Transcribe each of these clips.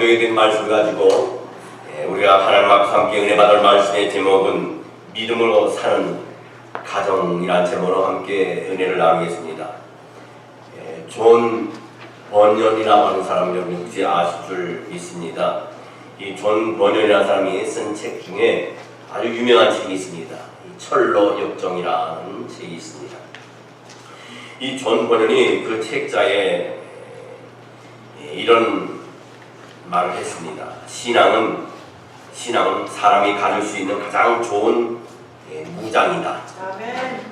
성도에 대한 말씀을 가지고 우리가 하나님 앞에서 함께 은혜 받을 말씀의 제목은 믿음으로 사는 가정이라는 제목으로 함께 은혜를 나누겠습니다. 존 번연이라고 하는 사람 여러분 혹시 아실 줄 있습니다. 이 존 번연이라는 사람이 쓴 책 중에 아주 유명한 책이 있습니다. 철로 역정이라는 책이 있습니다. 이 존 번연이 그 책자에 이런 말을 했습니다. 신앙은 사람이 가질 수 있는 가장 좋은 무장이다.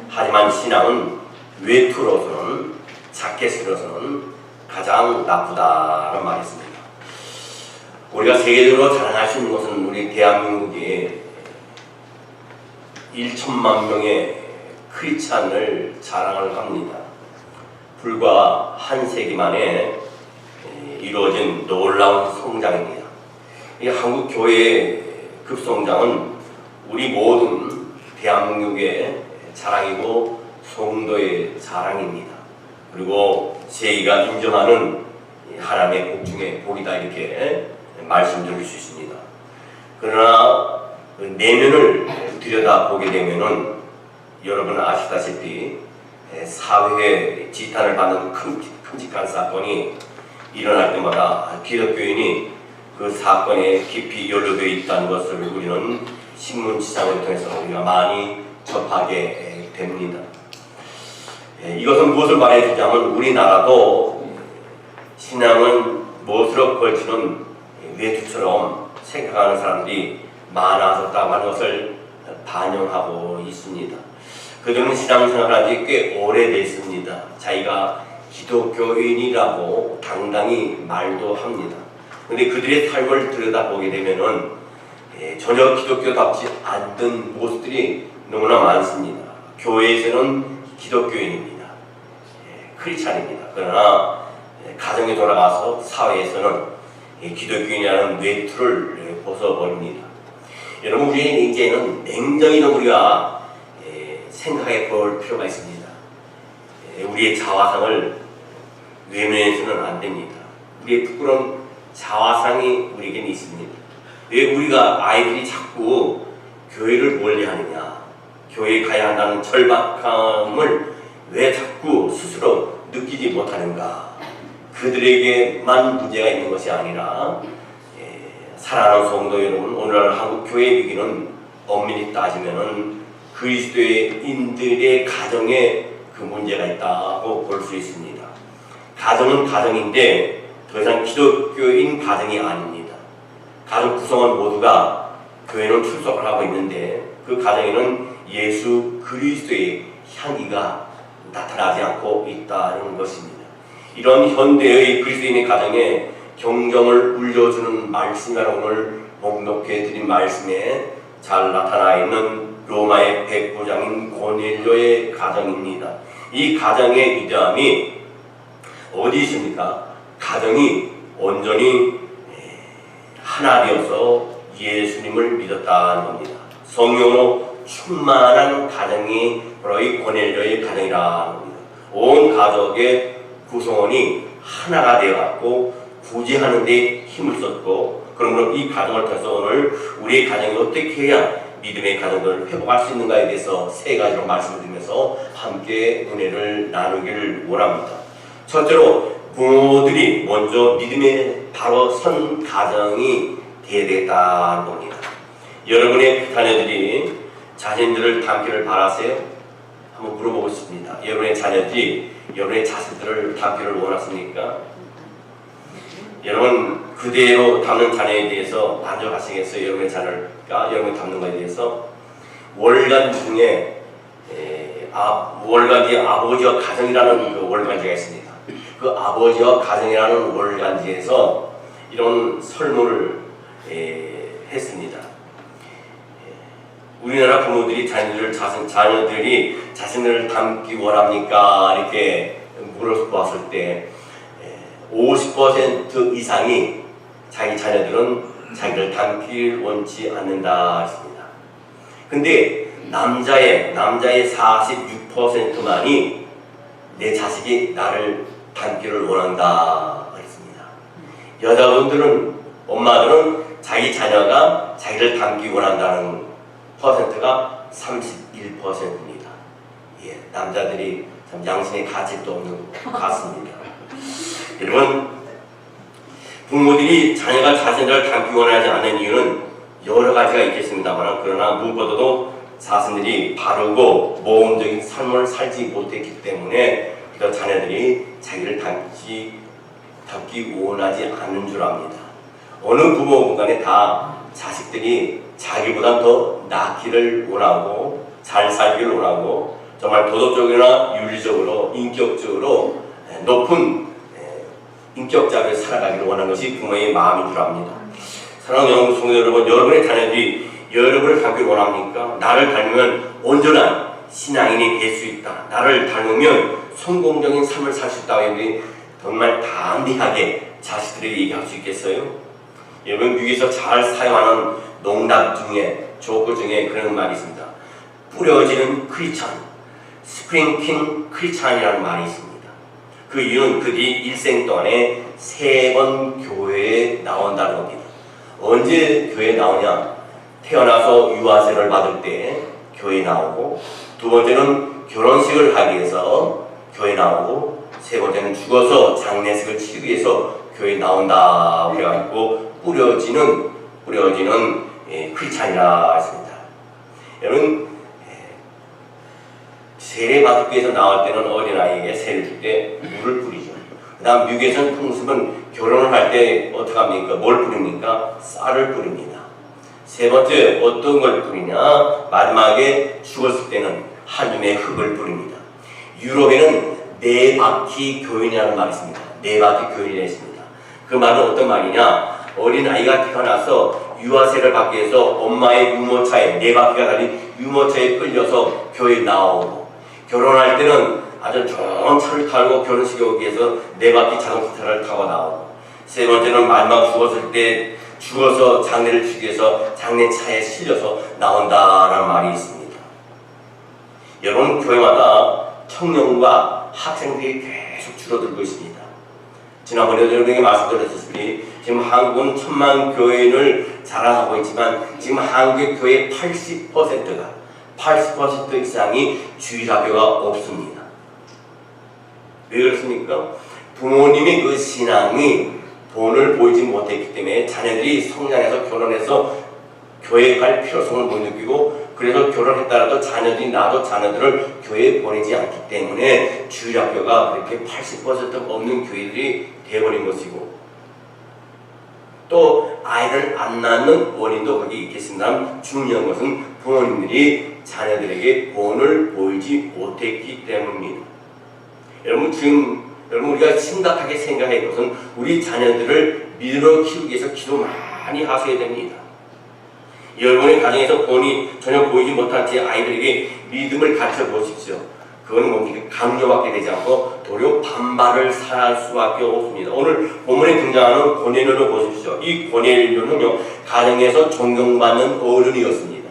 하지만 신앙은 외투로서는 자켓으로서는 가장 나쁘다는 말이 있습니다. 우리가 세계적으로 자랑할 수 있는 것은 우리 대한민국이 1천만 명의 크리스찬을 자랑을 합니다. 불과 한 세기 만에 이루어진 놀라운 성장입니다. 이 한국 교회의 급성장은 우리 모든 대한민국의 자랑이고 성도의 자랑입니다. 그리고 세계가 인정하는 하나님의 복 중에 복이다 이렇게 말씀드릴 수 있습니다. 그러나 내면을 들여다보게 되면은 여러분 아시다시피 사회에 지탄을 받는 끔찍한 사건이 일어날 때마다 기독교인이 그 사건에 깊이 연루되어 있다는 것을 우리는 신문지상을 통해서 우리가 많이 접하게 됩니다. 이것은 무엇을 말해주자면 우리나라도 신앙은 무엇으로 걸치는 외투처럼 생각하는 사람들이 많아졌다고 하는 것을 반영하고 있습니다. 그들은 신앙생활을 한 지 꽤 오래됐습니다. 자기가 기독교인이라고 당당히 말도 합니다. 그런데 그들의 삶을 들여다보게 되면은 전혀 기독교답지 않던 모습들이 너무나 많습니다. 교회에서는 기독교인입니다. 크리스찬입니다. 그러나 가정에 돌아가서 사회에서는 기독교인이라는 외투를 벗어버립니다. 여러분 우리는 이제는 냉정히 우리가 생각해 볼 필요가 있습니다. 우리의 자화상을 외면해서는 안 됩니다. 우리의 부끄러운 자화상이 우리에게는 있습니다. 왜 우리가 아이들이 자꾸 교회를 멀리하느냐, 교회에 가야 한다는 절박함을 왜 자꾸 스스로 느끼지 못하는가? 그들에게만 문제가 있는 것이 아니라 사랑하는 성도 여러분, 오늘날 한국 교회 비기는 엄밀히 따지면은 그리스도인들의 가정에 그 문제가 있다고 볼 수 있습니다. 가정은 가정인데 더 이상 기독교인 가정이 아닙니다. 가족 구성원 모두가 교회는 출석을 하고 있는데 그 가정에는 예수 그리스도의 향기가 나타나지 않고 있다는 것입니다. 이런 현대의 그리스도인의 가정에 경정을 울려주는 말씀이라는 오늘 목록해 드린 말씀에 잘 나타나 있는 로마의 백부장인 고넬료의 가정입니다. 이 가정의 위대함이 어디 있습니까? 가정이 온전히 하나 되어서 예수님을 믿었다는 겁니다. 성령으로 충만한 가정이 바로 이 고넬료의 가정이라는 겁니다. 온 가족의 구성원이 하나가 되어갖고 구제하는 데 힘을 썼고, 그러므로 이 가정을 통해서 오늘 우리의 가정이 어떻게 해야 믿음의 가정들을 회복할 수 있는가에 대해서 세 가지로 말씀을 드리면서 함께 은혜를 나누기를 원합니다. 첫째로 부모들이 먼저 믿음에 바로 선 가정이 되어야 되겠다는 겁니다. 여러분의 자녀들이 자신들을 닮기를 바라세요? 한번 물어보고 싶습니다. 여러분의 자녀들이 여러분의 자식들을 닮기를 원하십니까? 여러분 그대로 닮는 자녀에 대해서 만족하시겠어요? 여러분의 자녀가 여러분이 닮는 것에 대해서 월간 중에 월간지 아버지와 가정이라는 그 월간지가 있습니다. 그 아버지와 가정이라는 월간지에서 이런 설문을 했습니다. 우리나라 부모들이 자녀들이 자신을 닮기 원합니까? 이렇게 물어봤을 때 50% 이상이 자기 자녀들은 자기를 닮기를 원치 않는다 했습니다. 근데 남자의 46%만이 내 자식이 나를 닮기를 원한다 했습니다. 여자분들은 엄마들은 자기 자녀가 자기를 닮기 원한다는 퍼센트가 31%입니다. 예, 남자들이 참 양심의 가책도 없는 것 같습니다. 여러분, 부모들이 자녀가 자신들을 닮기 원하지 않는 이유는 여러 가지가 있겠습니다만, 그러나 무엇보다도 자신들이 바르고 모험적인 삶을 살지 못했기 때문에 자녀들이 자기를 닮기 원하지 않는 줄 압니다. 어느 부모 간에 다 자식들이 자기보다 더 낫기를 원하고 잘 살기를 원하고 정말 도덕적이나 윤리적으로 인격적으로 높은 인격자를 살아가기를 원하는 것이 부모의 마음인 줄 압니다. 사랑하는 영국 성도 여러분, 여러분의 자녀들이 여러분을 닮기를 원합니까? 나를 닮으면 온전한 신앙인이 될 수 있다. 나를 닮으면 성공적인 삶을 살 수 있다고 했는데 정말 담대하게 자식들에게 얘기할 수 있겠어요? 여러분, 미국에서 잘 사용하는 농담 중에 조커 중에 그런 말이 있습니다. 뿌려지는 크리스찬, 스프링킹 크리스찬이라는 말이 있습니다. 그 이유는 그들이 일생 동안에 3번 교회에 나온다는 겁니다. 언제 교회에 나오냐? 태어나서 유아세를 받을 때 교회에 나오고, 두 번째는 결혼식을 하기 위해서 교회에 나오고, 세 번째는 죽어서 장례식을 치르기 위해서 교회에 나온다 그래가지고 뿌려지는 크리스찬이라 했습니다. 여러분, 세례 받기 위해서 나올 때는 어린아이에게 세례를 줄 때 물을 뿌리죠. 그 다음 미국에서는 풍습은 결혼을 할 때 어떻게 합니까? 뭘 뿌립니까? 쌀을 뿌립니다. 세 번째, 어떤 걸 뿌리냐? 마지막에 죽었을 때는 한 줌의 흙을 뿌립니다. 유럽에는 네 바퀴 교인이라는 말이 있습니다. 네 바퀴 교인이라 했습니다. 그 말은 어떤 말이냐? 어린아이가 태어나서 유아세를 받기 위해서 엄마의 유모차에, 네 바퀴가 달린 유모차에 끌려서 교회에 나오고, 결혼할 때는 아주 좋은 차를 타고 결혼식에 오기 위해서 네 바퀴 자동차를 타고 나오고, 세 번째는 마지막 죽어서 장례를 치기 위해서 장례차에 실려서 나온다라는 말이 있습니다. 여러분, 교회마다 청년과 학생들이 계속 줄어들고 있습니다. 지난번에 여러분에게 말씀드렸듯이 지금 한국은 1000만 교인을 자랑하고 있지만 지금 한국의 교회 80% 이상이 주일학교가 없습니다. 왜 그렇습니까? 부모님의 그 신앙이 돈을 보이지 못했기 때문에 자녀들이 성장해서 결혼해서 교회에 갈 필요성을 못 느끼고, 그래서 결혼했다라도 자녀들을 교회에 보내지 않기 때문에 주일학교가 그렇게 80% 없는 교회들이 되어버린 것이고, 또 아이를 안 낳는 원인도 거기 있겠습니다. 중요한 것은 부모님들이 자녀들에게 본을 보이지 못했기 때문입니다. 여러분, 우리가 심각하게 생각할 것은 우리 자녀들을 믿음으로 키우기 위해서 기도 많이 하셔야 됩니다. 여러분의 가정에서 본이 전혀 보이지 못한 제 아이들에게 믿음을 가르쳐 보십시오. 그건 뭡니까? 강요받게 되지 않고 도리어 반발을 살 수밖에 없습니다. 오늘 본문에 등장하는 고넬료를 보십시오. 이 고넬료는요, 가정에서 존경받는 어른이었습니다.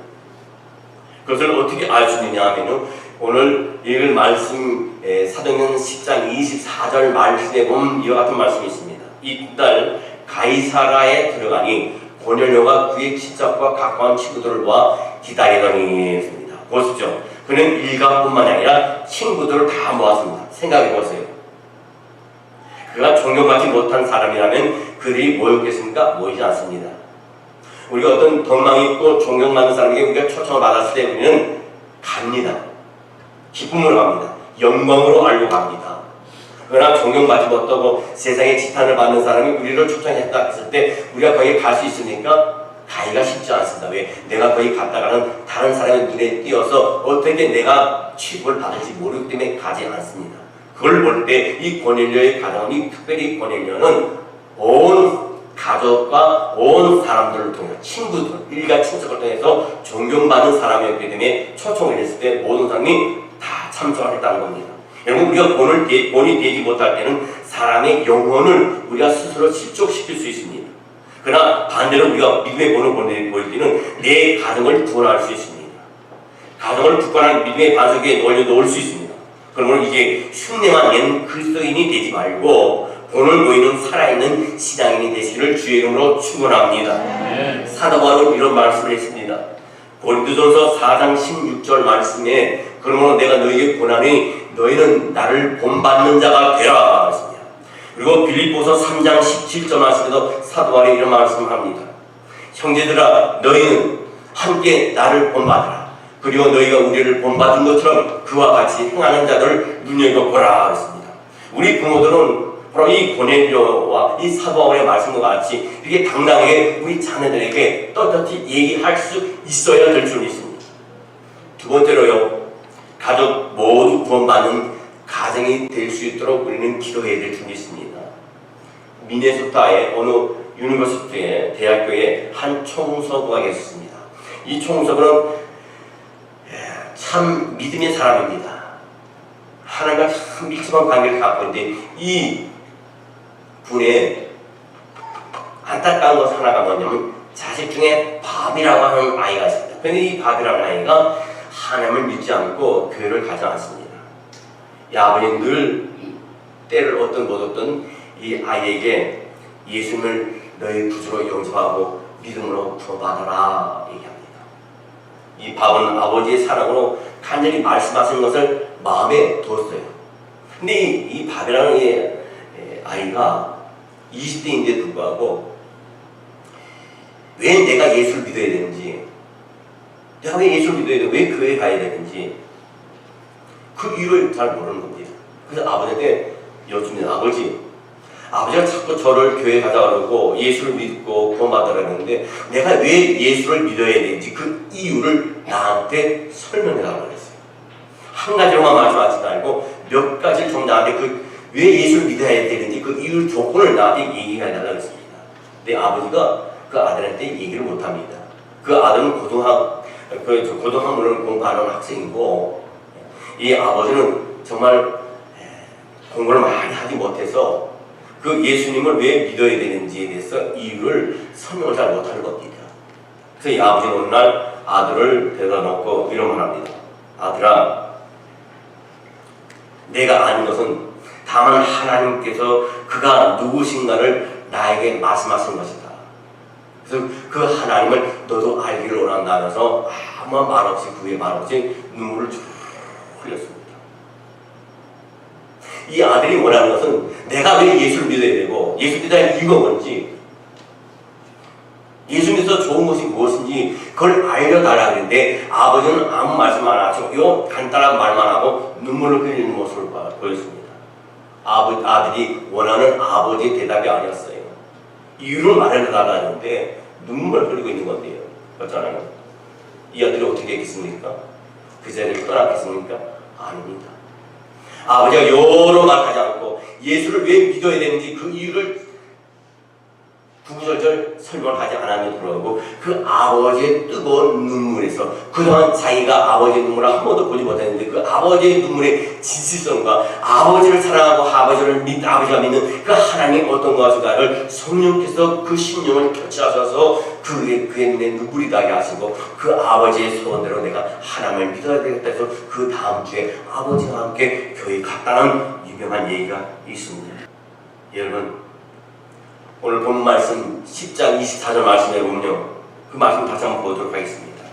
그것을 어떻게 알 수 있느냐 하면요, 오늘 읽을 말씀 사도행전 10장 24절 말씀에 보면 이와 같은 말씀이 있습니다. 이달 가이사라에 들어가니 고넬료가 그의 친척과 가까운 친구들을 모아 기다리더니 했습니다. 보십시오. 그는 일가뿐만 아니라 친구들을 다 모았습니다. 생각해 보세요. 그가 존경받지 못한 사람이라면 그들이 모였겠습니까? 모이지 않습니다. 우리가 어떤 덕망 있고 존경받는 사람에게 우리가 초청을 받았을 때 우리는 갑니다. 기쁨으로 갑니다. 영광으로 알고 갑니다. 그러나 존경받지 못하고 세상에 지탄을 받는 사람이 우리를 초청했다 했을 때 우리가 거기에 갈 수 있으니까 가기가 쉽지 않습니다. 왜? 내가 거기 갔다가는 다른 사람의 눈에 띄어서 어떻게 내가 취급을 받을지 모르기 때문에 가지 않습니다. 그걸 볼 때 이 고넬료의 가정이, 특별히 고넬료는 온 가족과 온 사람들을 통해 친구들, 일가 친척을 통해서 존경받는 사람이었기 때문에 초청을 했을 때 모든 사람이 다 참석했다는 겁니다. 여러분, 우리가 본이 되지 못할 때는 사람의 영혼을 우리가 스스로 실족시킬 수 있습니다. 그러나 반대로 우리가 믿음의 본을 보일 때는 내 가정을 구원할 수 있습니다. 가정을 굳건한 믿음의 반석에 올려놓을 수 있습니다. 그러면 이제 흉내만 낸 그리스도인이 되지 말고 오늘 보이는 살아있는 신앙인이 되시기를 주의 이름으로 축원합니다. 사도 바울은 이런 말씀을 했습니다. 고린도전서 4장 16절 말씀에 그러므로 내가 너희에게 권하니 너희는 나를 본받는 자가 되라 했습니다. 그리고 빌립보서 3장 17절 말씀에도 사도 바울이 이런 말씀을 합니다. 형제들아 너희는 함께 나를 본받으라. 그리고 너희가 우리를 본받은 것처럼 그와 같이 행하는 자들을 눈여겨보라 했습니다. 우리 부모들은 바로 이 고넬료와 이 사도 바울의 말씀과 같이 이렇게 당당하게 우리 자녀들에게 떳떳이 얘기할 수 있어야 될 줄 믿습니다. 두 번째로요, 가족 모두 구원받는 가정이 될 수 있도록 우리는 기도해야 될 줄 믿습니다. 미네소타의 어느 유니버시티의 대학교에 한 총서부가 계셨습니다. 이 총서부는 참 믿음의 사람입니다. 하나님과 참 밀접한 관계를 갖고 있는데 이 분의 안타까운 것 하나가 뭐냐면 자식 중에 밥이라고 하는 아이가 있습니다. 그런데 이 밥이라는 아이가 하나님을 믿지 않고 교회를 가지 않습니다. 이 아버지는 늘 때를 얻든 못 얻든 이 아이에게 예수님을 너희 구주로 영접하고 믿음으로 구원받아라 얘기합니다. 이 밥은 아버지의 사랑으로 간절히 말씀하신 것을 마음에 두었어요. 근데 이 밥이라는 이 아이가 20대인데 불구하고 왜 내가 예수를 믿어야 되는지, 내가 왜 예수를 믿어야 되는지, 왜 교회에 가야 되는지 그 이유를 잘 모르는 겁니다. 그래서 아버지한테 여쭙니다. 아버지가 자꾸 저를 교회 가자 그러고 예수를 믿고 구원받으라 그러는데 내가 왜 예수를 믿어야 되는지 그 이유를 나한테 설명해달라고 그랬어요. 한 가지로만 말씀하지 말고 몇 가지를 좀 나한테 왜 예수를 믿어야 되는지 그 이유 조건을 나한테 얘기해달라고 했습니다. 근데 아버지가 그 아들한테 얘기를 못합니다. 그 아들은 고등학문을 공부하는 학생이고 이 아버지는 정말 공부를 많이 하지 못해서 그 예수님을 왜 믿어야 되는지에 대해서 이유를 설명을 잘 못하는 겁니다. 그래서 이 아버지는 어느 날 아들을 데려다 놓고 이런 말 합니다. 아들아, 내가 아는 것은 다만 하나님께서 그가 누구신가를 나에게 말씀하신 것이다. 그래서 그 하나님을 너도 알기를 원한다면서 아무 말 없이 그 후에 말 없이 눈물을 쭉 흘렸습니다. 이 아들이 원하는 것은 내가 왜 예수를 믿어야 되고 예수 믿어야 할 이유가 뭔지, 예수 믿어서 좋은 것이 무엇인지 그걸 알려달라 그랬는데 아버지는 아무 말씀 안 하시고 요 간단한 말만 하고 눈물을 흘리는 모습을 보였습니다. 아들이 원하는 아버지의 대답이 아니었어요. 이유를 말해달라 했는데 눈물을 흘리고 있는 건데요. 그렇잖아요. 이 아들이 어떻게 했겠습니까? 그 자리를 떠났겠습니까? 아닙니다. 아버지가 여러 말 하지 않고 예수를 왜 믿어야 되는지 그 이유를 구구절절 설명하지 않았는데도 불구하고 그 아버지의 뜨거운 눈물에서 그동안 자기가 아버지의 눈물을 한 번도 보지 못했는데 그 아버지의 눈물의 진실성과 아버지를 사랑하고 아버지가 믿는 그 하나님이 어떤 것인가를 성령께서 그 심령을 켜치하셔서 그의 눈에 눈물이 나게 하시고 그 아버지의 소원대로 내가 하나님을 믿어야 되겠다 해서 그 다음 주에 아버지와 함께 교회에 갔다는 유명한 얘기가 있습니다. 여러분, 오늘 본 말씀 10장 24절 말씀에 보면요, 그 말씀 다시 한번 보도록 하겠습니다.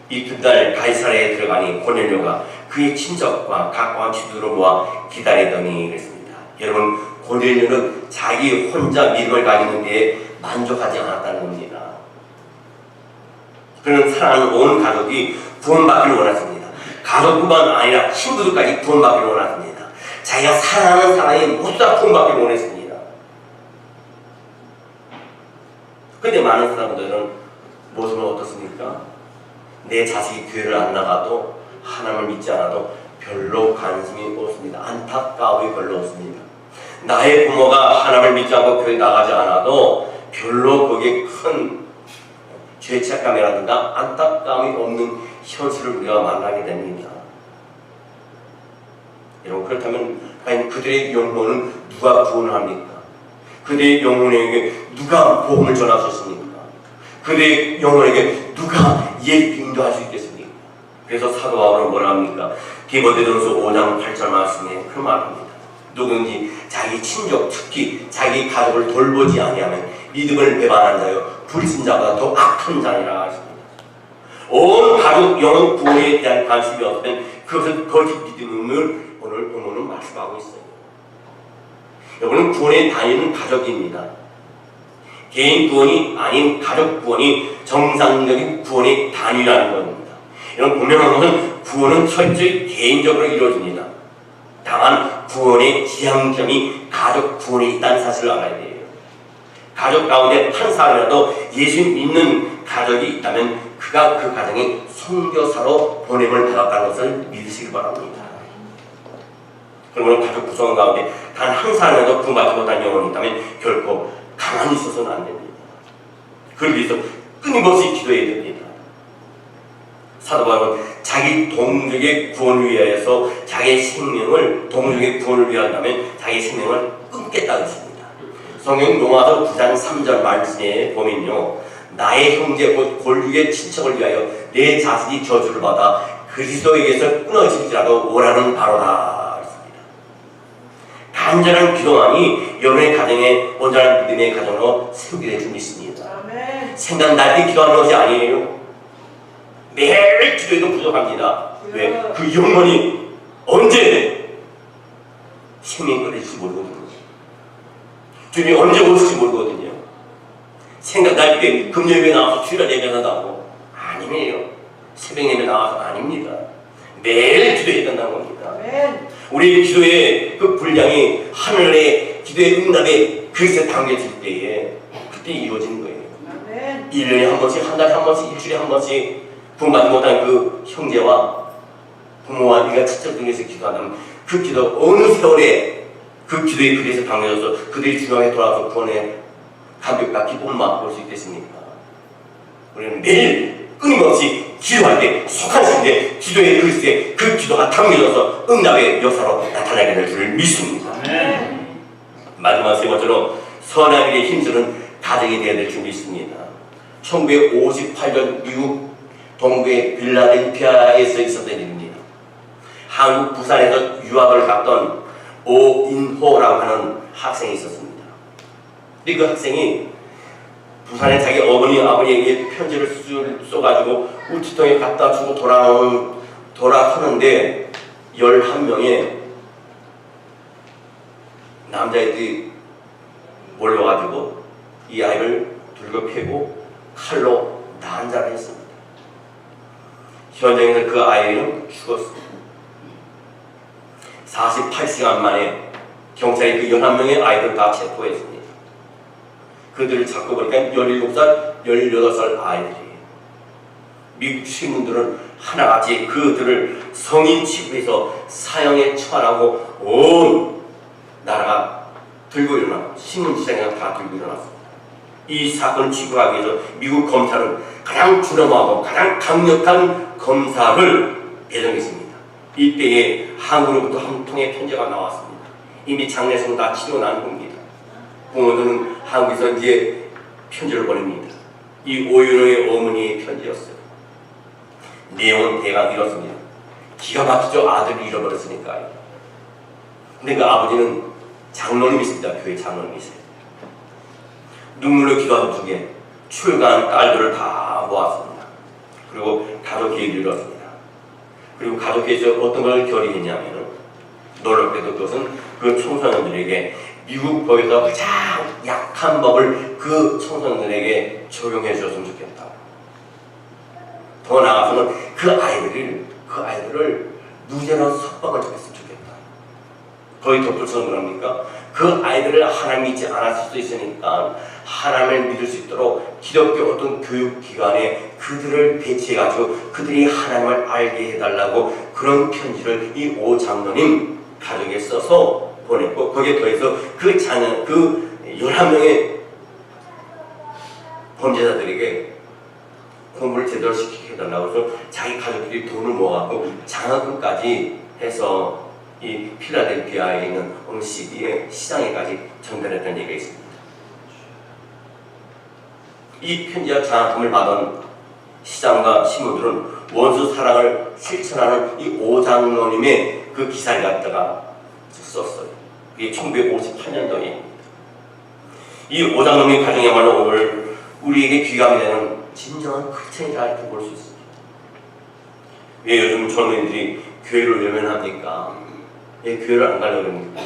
이튿날 가이사랴에 들어가니 고넬료가 그의 친척과 가까운 친구들을 모아 기다리더니 그랬습니다. 여러분, 고넬료는 자기 혼자 믿음을 가지는 데에 만족하지 않았다는 겁니다. 그는 사랑하는 온 가족이 구원받기를 원했습니다. 가족뿐만 아니라 친구들까지 구원받기를 원했습니다. 자기가 사랑하는 사람이 모두 다 구원받기를 원했습니다. 근데 많은 사람들은 모습은 어떻습니까? 내 자식이 교회를 안 나가도 하나님을 믿지 않아도 별로 관심이 없습니다. 안타까움이 별로 없습니다. 나의 부모가 하나님을 믿지 않고 교회 나가지 않아도 별로 거기에 큰 죄책감이라든가 안타까움이 없는 현실을 우리가 만나게 됩니다. 여러분, 그렇다면 과연 그들의 영혼은 누가 구원을 합니까? 그들의 영혼에게 누가 복음을 전할 수 있습니까? 그들의 영혼에게 누가 인도할 수 있겠습니까? 그래서 사도 바울은 뭐라 합니까? 디모데전서 5장 8절 말씀에 그 말합니다. 누구든지 자기 친족, 특히 자기 가족을 돌보지 아니하면 믿음을 배반한 자요 불신자보다 더 악한 자니라 하십니다. 온 가족 영혼 구원에 대한 관심이 없으면 그것은 거짓 믿음을 오늘 본문은 말씀하고 있어요. 여러분은 구원에 다니는 가족입니다. 개인 구원이 아닌 가족 구원이 정상적인 구원의 단위라는 겁니다. 이런 분명한 것은 구원은 철저히 개인적으로 이루어집니다. 다만 구원의 지향점이 가족 구원에 있다는 사실을 알아야 돼요. 가족 가운데 한 사람이라도 예수 믿는 가족이 있다면 그가 그 가정에 선교사로 보냄을 받았다는 것을 믿으시기 바랍니다. 그러므로 가족 구성 가운데 단 한 사람이라도 구원받지 못한 영혼이 있다면 결코 가만히 있어서는 안 됩니다. 그를 위해서 끊임없이 기도해야 됩니다. 사도 바울은 자기 동족의 구원을 위하여서 자기의 생명을 동족의 구원을 위한다면 자기의 생명을 끊겠다고 했습니다. 성경 로마서 9장 3절 말씀에 보면요, 나의 형제 곧 골육의 친척을 위하여 내 자신이 저주를 받아 그리스도에게서 끊어질지라도 원하는 바로다. 간절한 기도만이 여러분의 가정에 온전한 믿음의 가정으로 세우게 될 줄 믿습니다. 생각날 때 기도하는 것이 아니에요. 매일 기도해도 부족합니다. 왜? 그 영혼이 언제 생명이 끊어질지 모르거든요. 주님이 언제 오실지 모르거든요. 생각날 때 금요일에 나와서 주일날 예배한다고 아니에요. 새벽 예배 나와서 아닙니다. 매일 기도해야 된다는 겁니다. 우리 기도의 그 분량이 하늘의 기도의 응답에 그릇에 담겨질 때에 그때 이루어지는 거예요. 1년에 한 번씩, 한 달에 한 번씩, 일주일에 한 번씩 구원받지 못한 그 형제와 부모와 네가 친척들에서 기도한다면 그 기도 어느 세월에 그 기도의 그릇에 담겨져서 그들이 중앙에 돌아와서 구원의 감격과 기쁨을 맛볼 수 있겠습니까? 우리는 매일 끊임없이 기도할 때 속한신데 기도의 그릇에 그 기도가 담겨져서 응답의 역사로 나타나게 될 줄 믿습니다. 마지막 세 번째로 선한 일에 힘쓰는 가정이 되어야 될 줄 믿습니다. 1958년 미국 동부의 필라델피아에서 있었던 일입니다. 한국 부산에서 유학을 갔던 오인호라고 하는 학생이 있었습니다. 근데 그 학생이 부산에 자기 어머니 아버지에게 편지를 써가지고 우체통에 갖다 주고 돌아서는데 11명의 남자애들이 몰려가지고 이 아이를 들고 패고 칼로 난자를 했습니다. 현장에서 그 아이는 죽었습니다. 48시간 만에 경찰이 그 11명의 아이들 다 체포했습니다. 그들을 잡고 보니까 17살, 18살 아이들이에요. 미국 시민들은 하나같이 그들을 성인 취급해서 사형에 처하라고 온 나라가 들고 일어나고 신문지장이나 다 들고 일어났습니다. 이 사건을 취급하기 위해서 미국 검찰은 가장 준엄하고 가장 강력한 검사를 배정했습니다. 이때에 한국으로부터 한 통의 편지가 나왔습니다. 이미 장례성 다 치르고 난 겁니다. 부모들은 한국에서 이제 편지를 보냅니다. 이 오윤호의 어머니의 편지였어요. 내용은 대강 이렇습니다. 기가 막히죠. 아들을 잃어버렸으니까. 근데 그 아버지는 장로님이십니다. 교회 장로님이세요. 눈물로 기도한 중에 출가한 딸들을 다 모았습니다. 그리고 가족회의를 이뤘습니다. 그리고 가족회의에서 어떤 걸 결의했냐면 놀랍게도 그것은 그 청소년들에게 미국 법에서 가장 약한 법을 그 청소년들에게 적용해 주었으면 좋겠다. 더 나아가서는 그 아이들을 무죄로 석방을 시켰으면 좋겠다. 거의 덧붙여서 뭐랍니까? 그 아이들을 하나님 믿지 않았을 수도 있으니까 하나님을 믿을 수 있도록 기독교 어떤 교육기관에 그들을 배치해가지고 그들이 하나님을 알게 해달라고 그런 편지를 이 오 장로님 가족에 써서 보냈고, 거기에 더해서 그 11명의 범죄자들에게 공부를 제대로 시키게 해달라고 해서 자기 가족들이 돈을 모아갖고 장학금까지 해서 이 필라델피아에 있는 어느 시기에 시장에까지 전달했다는 얘기가 있습니다. 이 편지와 장학금을 받은 시장과 신부들은 원수 사랑을 실천하는 이 오장로님의 그 기사를 갖다가 썼어요. 그게 1958년도에 이 오장농민 가정이야말로 오늘 우리에게 귀감이 되는 진정한 크리스천이라 이렇게 볼 수 있습니다. 왜 요즘 젊은이들이 교회를 외면합니까? 왜 교회를 안 가려고 합니까?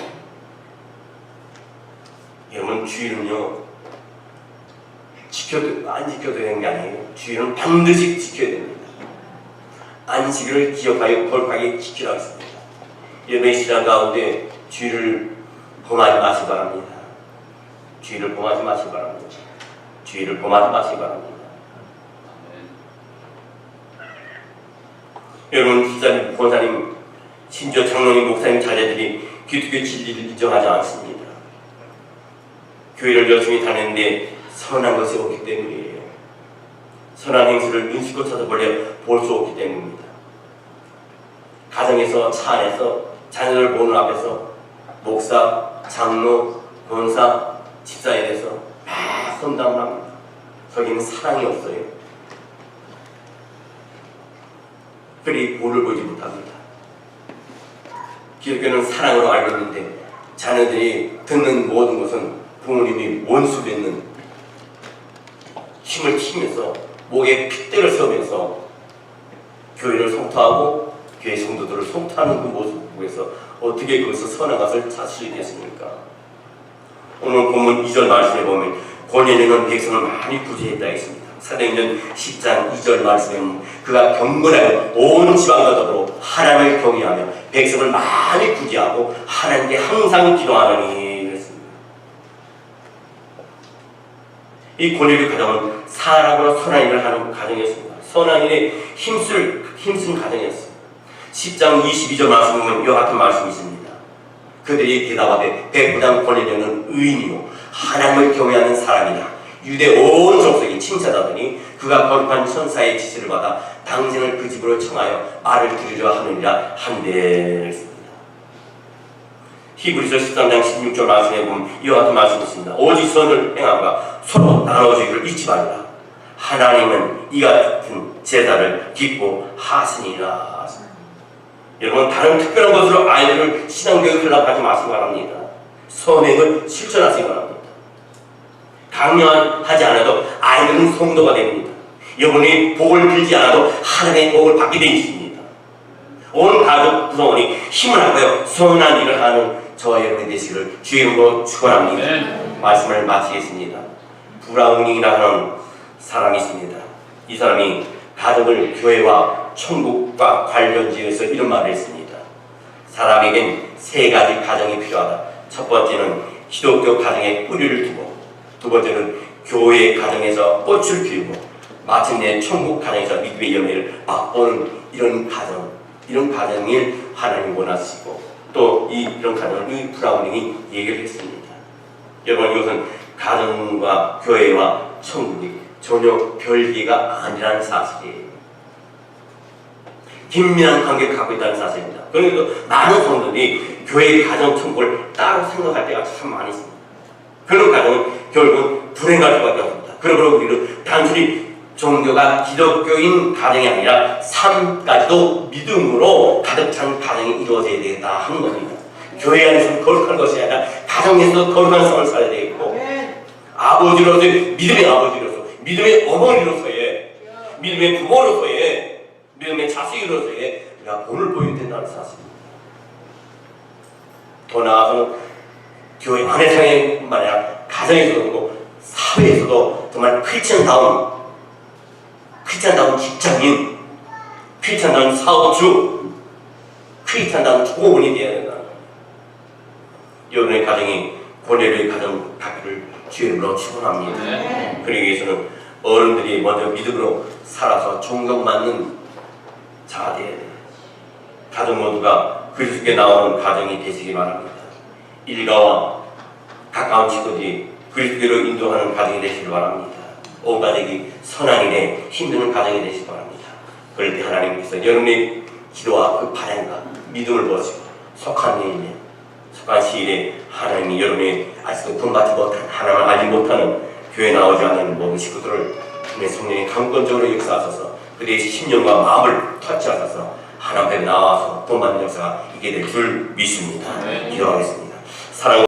여러분, 주일은요 안 지켜도 되는 게 아니에요. 주일은 반드시 지켜야 됩니다. 안식일을 기억하여 거룩하게 지키라고 했습니다. 예배 시간 가운데 주일을 범하지 마시기 바랍니다. 주일을 범하지 마시기 바랍니다. 주일을 범하지 마시기 바랍니다. 여러분, 기자님, 권사님, 심지어 장로님, 목사님, 자제들이 기독교 진리를 인정하지 않습니다. 교회를 열심히 다녔는데 선한 것이 없기 때문이에요. 선한 행실을 눈치껏 찾아보려 볼 수 없기 때문입니다. 가정에서, 차 안에서, 자녀를 보는 앞에서 목사, 장로, 권사, 집사에 대해서 막 선담을 합니다. 거기는 사랑이 없어요. 그리 볼을 보지 못합니다. 기독교는 사랑으로 알고 있는데 자녀들이 듣는 모든 것은 부모님이 원수 되는 힘을 키면서 목에 핏대를 세우면서 교회를 성토하고 교회 성도들을 성토하는 그 모습을 보면서 어떻게 거기서 선한 것을 찾을 수 있겠습니까? 오늘 본문 2절 말씀에 보면 권위는 백성을 많이 구제했다 했습니다. 사도행전 10장 2절 말씀에 보면 그가 경건하여 온 지방과 더불어 하나님을 경외하며 백성을 많이 구제하고 하나님께 항상 기도하느니 그랬습니다. 이 권위의 가정은 사랑으로 선한 일을 하는 가정이었습니다. 선한 일에 힘쓴 가정이었습니다. 10장 22절 말씀에 보면 이와 같은 말씀이 있습니다. 그들이 대답하되 백부장 권위는 의인이요 하나님을 경외하는 사람이다. 유대 온 족속이 칭찬하더니 그가 거룩한 천사의 지시를 받아 당신을 그 집으로 청하여 말을 들으려 하느니라 한데 했습니다. 히브리서 13장 16절 말씀에 보면 이와 같은 말씀이 있습니다. 오직 선을 행함과 서로 나눠주기를 잊지 말라. 하나님은 이 같은 제사를 기뻐하시니라. 여러분, 다른 특별한 것으로 아이들을 신앙교육을 하려고 하지 마시기 바랍니다. 선행을 실천하시기 바랍니다. 강요하지 않아도 아이들은 성도가 됩니다. 여러분이 복을 빌지 않아도 하나님의 복을 받게 되어 있습니다. 온 가족 구성원이 힘을 합하여 선한 일을 하는 저와 여러분이 되시기를 주의 이름으로 축원합니다. 말씀을 마치겠습니다. 브라우닝이라는 사람이 있습니다. 이 사람이 가족을 교회와 천국과 관련지어서 이런 말을 했습니다. 사람에겐 세 가지 가정이 필요하다. 첫 번째는 기독교 가정에 뿌리를 두고, 두 번째는 교회 가정에서 꽃을 피우고, 마침내 천국 가정에서 믿음의 열매를 맛보는 이런 가정을 하나님 원하시고, 또 이런 가정을 이 브라우닝이 얘기를 했습니다. 여러분, 이것은 가정과 교회와 천국이 전혀 별개가 아니라는 사실이에요. 긴밀한 관계를 갖고 있다는 사실입니다. 그래서 많은 성도들이 교회의 가정 천국을 따로 생각할 때가 참 많이 있습니다. 그런 가정은 결국은 불행할 수밖에 없습니다. 그러므로 우리는 단순히 종교가 기독교인 가정이 아니라 삶까지도 믿음으로 가득 찬 가정이 이루어져야 되겠다 하는 겁니다. 교회 안에서 거룩한 것이 아니라 가정에서 거룩한 삶을 살아야 되겠고, 아버지로서 믿음의 아버지로서, 믿음의 어머니로서의, 믿음의 부모로서의, 믿음의 자식으로서의 우리가 본을 보여야 된다는 사실입니다. 더 나아가서는 교회 안에서뿐만 아니라 가정에서도 그렇고 사회에서도 정말 크리스천다운 직장인, 크리스천다운 사업주, 크리스천다운 조고원이 되어야 된다. 여러분의 가정이 고뇌의 가정 갖기를 주님으로 축원합니다. 그러기 위해서는 어른들이 먼저 믿음으로 살아서 존경받는 자가 되어야 돼요. 가족 모두가 그리스도께 나오는 가정이 되시기 바랍니다. 일가와 가까운 친구들이 그리스도로 인도하는 가정이 되시기 바랍니다. 온 가족이 선한 일에 힘드는 가정이 되시기 바랍니다. 그럴 때 하나님께서 여러분의 기도와 그 바람과 믿음을 보시고 속한 시일에 하나님이 여러분이 아직도 본받지 못한, 하나님을 알지 못하는 교회에 나오지 않는 모든 식구들을 주님의 성령이 강권적으로 역사하셔서 그들의 심령과 마음을 터치하셔서 하나님 앞에 나와서 본받는 역사가 있게 될 줄 믿습니다. 기도하겠습니다. 사랑